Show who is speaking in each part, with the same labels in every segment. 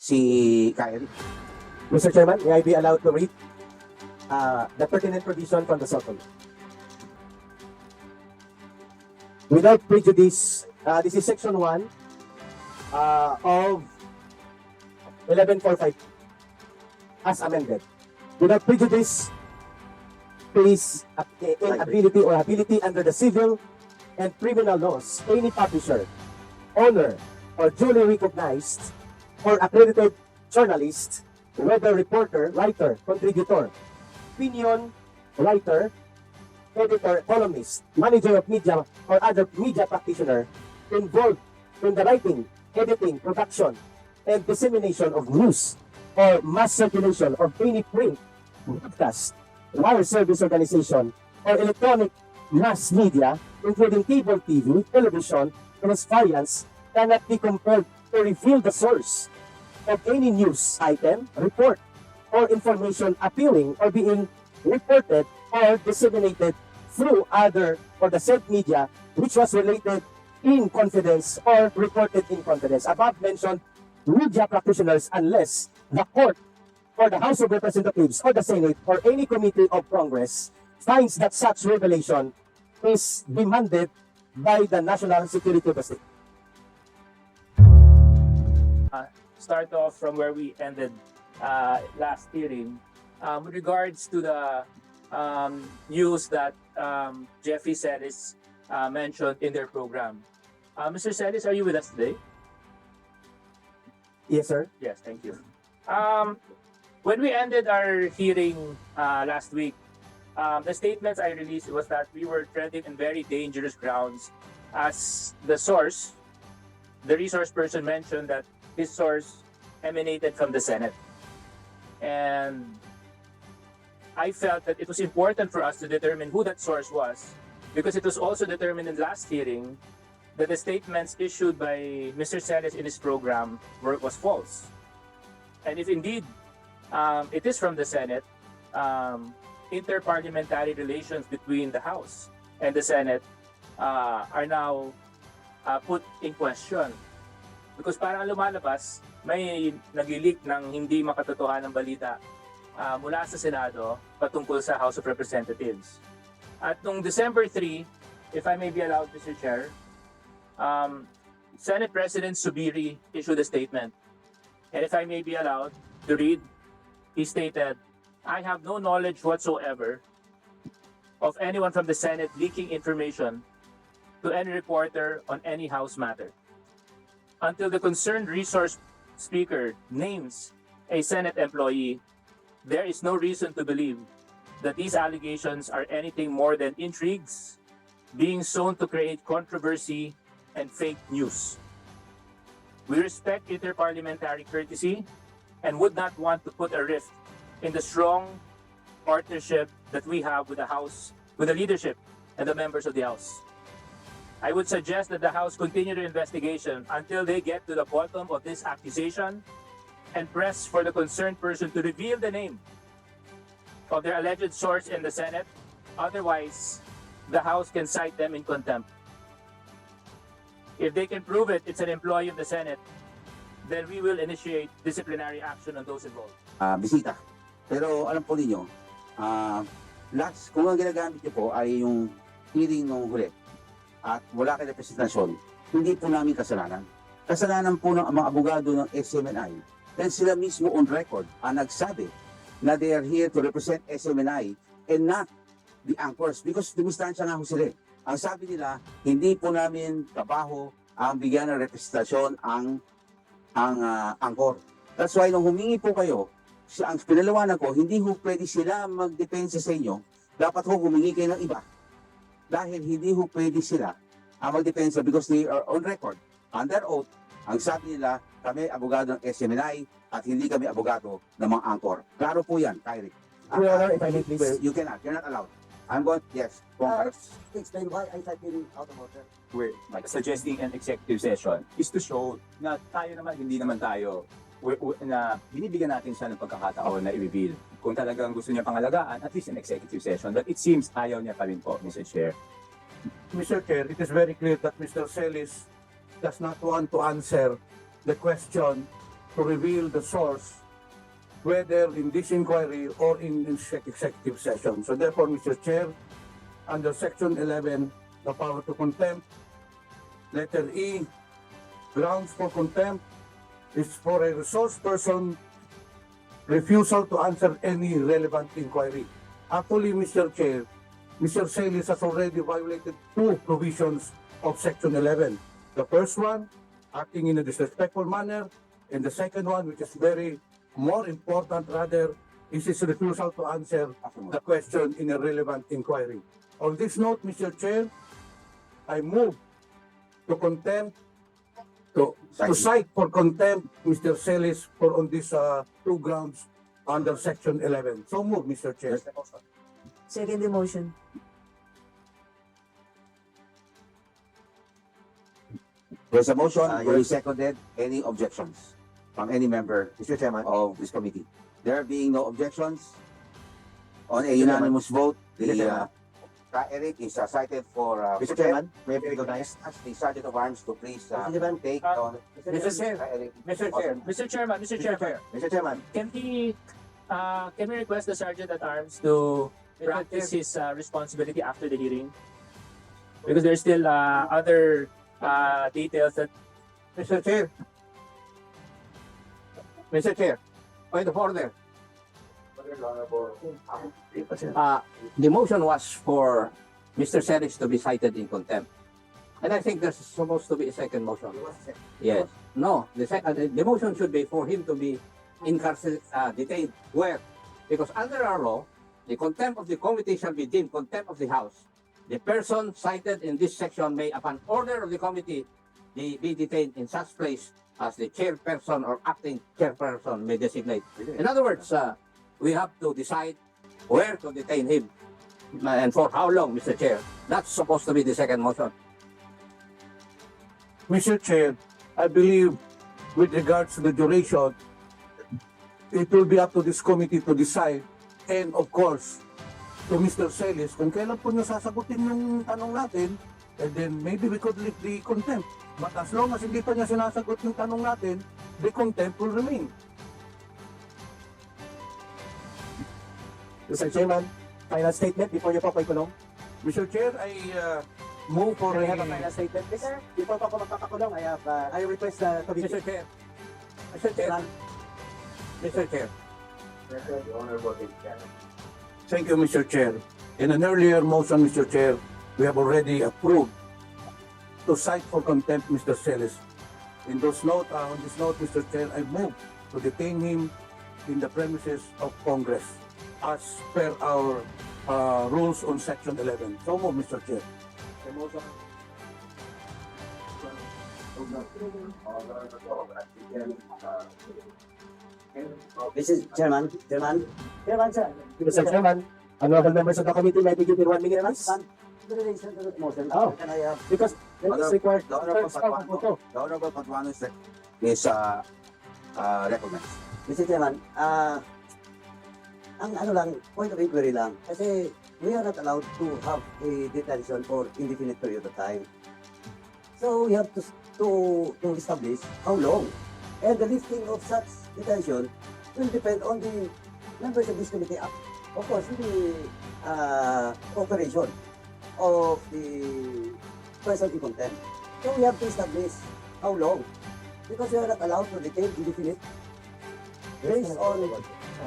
Speaker 1: si Kyrie.
Speaker 2: Mr. Chairman, may I be allowed to read the pertinent provision from the Sotto? Without prejudice, this is section 1 of 1145 as amended. Without prejudice, place inability or ability under the civil and criminal laws, any publisher, owner, or duly recognized or accredited journalist, whether reporter, writer, contributor, opinion writer, editor, columnist, manager of media, or other media practitioner involved in the writing, editing, production, and dissemination of news or mass circulation of any print, broadcast, wire service organization, or electronic mass media, including cable TV, television, and its variants, cannot be compelled to reveal the source of any news item, report, or information appearing or being reported or disseminated through other or the said media which was related in confidence or reported in confidence. Above mentioned media practitioners, unless the court or the House of Representatives or the Senate or any committee of Congress finds that such revelation is demanded by the national security of the state.
Speaker 3: Start off from where we ended last hearing with regards to the news that Jeffrey Celis mentioned in their program. Mr. Celis, are you with us today?
Speaker 2: Yes, sir.
Speaker 3: Yes, thank you. When we ended our hearing last week, the statements I released was that we were treading in very dangerous grounds as the source, the resource person mentioned that his source emanated from the Senate. And I felt that it was important for us to determine who that source was, because it was also determined in the last hearing that the statements issued by Mr. Celis in his program was false. And if indeed it is from the Senate, interparliamentary relations between the House and the Senate are now put in question. Because parang lumalabas, may nag-leak ng hindi makatotohanang balita mula sa Senado patungkol sa House of Representatives. At noong December 3, if I may be allowed, Mr. Chair, Senate President Subiri issued a statement. And if I may be allowed to read, he stated, "I have no knowledge whatsoever of anyone from the Senate leaking information to any reporter on any House matter. Until the concerned resource speaker names a Senate employee, there is no reason to believe that these allegations are anything more than intrigues being sown to create controversy and fake news. We respect interparliamentary courtesy and would not want to put a rift in the strong partnership that we have with the House, with the leadership and the members of the House. I would suggest that the House continue the investigation until they get to the bottom of this accusation and press for the concerned person to reveal the name of their alleged source in the Senate. Otherwise, the House can cite them in contempt. If they can prove it's an employee of the Senate, then we will initiate disciplinary action on those involved."
Speaker 1: Bisita. Pero alam po ninyo, kung ang ginagamit niyo po ay yung hearing nung huli at wala kay representasyon, hindi po namin kasalanan. Kasalanan po ng mga abogado ng SMNI. Then sila mismo on record ang nagsabi na they are here to represent SMNI and not the anchors, because dumistansya nga ho sila. Ang sabi nila, hindi po namin trabaho ang bigyan ng representasyon ang anchor. That's why nung humingi po kayo, ang pinalawanan ko, hindi ho pwede sila magdepensa sa inyo, dapat ho humingi kayo ng iba. Dahil hindi ho pwede sila magdepensa because they are on record, under oath. Ang sabi nila, kami abogado ng SMNI at hindi kami abogado ng mga anchor. Klaro po yan, Kyrie.
Speaker 2: Your Honor, if I may please.
Speaker 1: You cannot, you're not allowed. I'm going, yes.
Speaker 4: Explain why I type in out of order.
Speaker 5: We're suggesting an executive session is to show na tayo naman, hindi naman tayo, na binibigyan natin siya ng pagkakataon na i-reveal. Kung talagang gusto niya pangalagaan, at least an executive session. But it seems ayaw niya pa rin po, Mr. Chair.
Speaker 4: Mr. Chair, it is very clear that Mr. Celis does not want to answer the question to reveal the source, whether in this inquiry or in executive session. So therefore, Mr. Chair, under Section 11, the power to contempt, letter E, grounds for contempt is for a resource person refusal to answer any relevant inquiry. Actually, Mr. Chair, Mr. Celis has already violated two provisions of Section 11. The first one, acting in a disrespectful manner, and the second one, which is very more important rather, is his refusal to answer the question in a relevant inquiry. On this note, Mr. Chair, I move to contempt, to cite for contempt Mr. Celis for on these two grounds under Section 11. So move, Mr. Chair.
Speaker 6: Second the motion.
Speaker 1: There's a motion, duly seconded. Any objections from any member
Speaker 4: Mr. Chairman.
Speaker 1: of this committee? There being no objections, on a unanimous vote, the Eric is cited for
Speaker 4: Mr. Chairman, may I be recognized?
Speaker 1: ask the Sergeant of Arms to please
Speaker 4: Chairman.
Speaker 1: take on
Speaker 3: Mr. Chair,
Speaker 1: Eric.
Speaker 3: Mr. Chairman,
Speaker 4: Mr. Chairman.
Speaker 3: can we request the Sergeant at Arms to practice his responsibility after the hearing? Because there's still other details that.
Speaker 4: Mr. Chair. Mr. Chair, point of order.
Speaker 7: The motion was for Mr. Celis to be cited in contempt. And I think there's supposed to be a second motion. Yes. No, the motion should be for him to be detained. Where? Because under our law, the contempt of the committee shall be deemed contempt of the House. The person cited in this section may, upon order of the committee, be detained in such place as the chairperson or acting chairperson may designate. In other words, we have to decide where to detain him and for how long, Mr. Chair. That's supposed to be the second motion.
Speaker 4: Mr. Chair, I believe with regards to the duration, it will be up to this committee to decide, and of course, to Mr. Celis, kung kailan po niya sasagutin yung tanong natin, and then maybe we could lift the contempt. But as long as hindi pa niya sinasagot yung tanong natin, the contempt will remain.
Speaker 2: Mr. Chairman, final statement before you po po ikulong.
Speaker 4: Mr. Chair, I move for
Speaker 2: Can I have a
Speaker 4: a...
Speaker 2: final statement, please? Before po ako magpapakulong, I request the committee.
Speaker 7: Mr. Chair. Mr. Chair. Mr. Chair.
Speaker 4: Thank you, Mr. Chair. In an earlier motion, Mr. Chair, we have already approved to cite for contempt Mr. Celis. On this note, Mr. Chair, I move to detain him in the premises of Congress as per our rules on Section 11. So move, Mr. Chair.
Speaker 6: Mr. Chairman, sir.
Speaker 2: Mr. Chairman, honorable members of the committee, may be given 1 minute, please.
Speaker 6: Motion.
Speaker 2: Oh.
Speaker 6: Can I have
Speaker 2: Because that is required.
Speaker 1: The Honorable Patuano is recognized.
Speaker 6: Mr. Chairman, ang ano lang, point of inquiry lang, kasi we are not allowed to have a detention for indefinite period of time. So we have to establish how long. And the lifting of such detention will depend on the members of this committee. Of course, the cooperation of the person in contempt. So we have to establish how long. Because we are not allowed to detain indefinite based on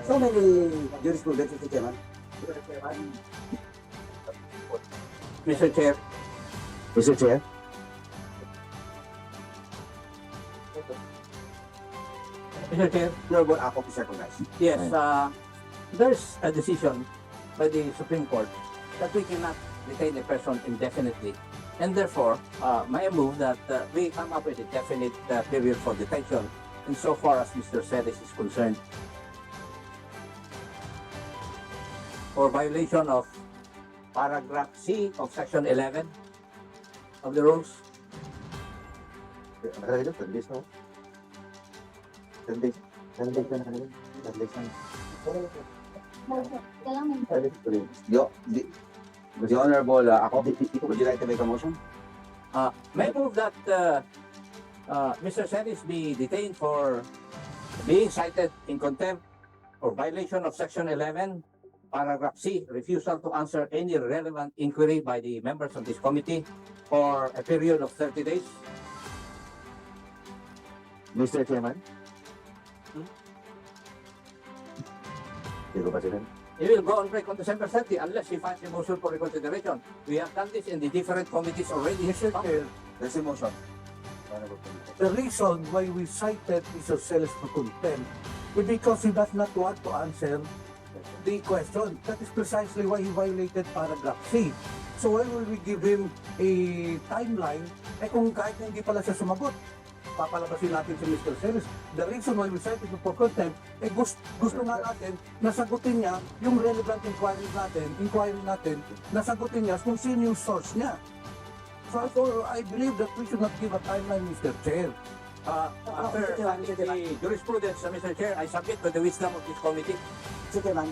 Speaker 6: so many jurisprudence, Mr. Chairman.
Speaker 7: Mr. Chair.
Speaker 1: Mr. Chair.
Speaker 7: Mr. Chair.
Speaker 1: Honorable Ako is recognized.
Speaker 7: Yes, there's a decision by the Supreme Court that we cannot detain a person indefinitely. And therefore, may I move that we come up with a definite period for detention insofar as Mr. Celis is concerned. For violation of paragraph C of section 11 of the rules.
Speaker 1: The Honorable Ako, would you like to make a motion?
Speaker 7: May I move that Mr. Celis be detained for being cited in contempt for violation of Section 11, Paragraph C, refusal to answer any relevant inquiry by the members of this committee for a period of 30 days.
Speaker 2: Mr. Chairman. Zero President.
Speaker 7: He will go on break on December 30 unless he finds a motion for reconsideration. We have done this in the different committees already.
Speaker 4: Mr. Chair,
Speaker 1: There's a motion.
Speaker 4: the reason why we cited Mr. Celis for contempt is because he does not want to answer the question. That is precisely why he violated paragraph C. So why will we give him a timeline? Eh kung kahit hindi pala siya sumagot, papalabasin natin si Mr. Celis. The reason why we cited him for contempt, eh gusto nga natin nasagutin niya yung relevant inquiry natin, nasagutin niya kung sino yung source niya. So I believe that we should not give a timeline, Mr. Chair.
Speaker 7: After the jurisprudence, Mr. Chair, I submit to the wisdom of this committee.
Speaker 6: Mr. Chairman,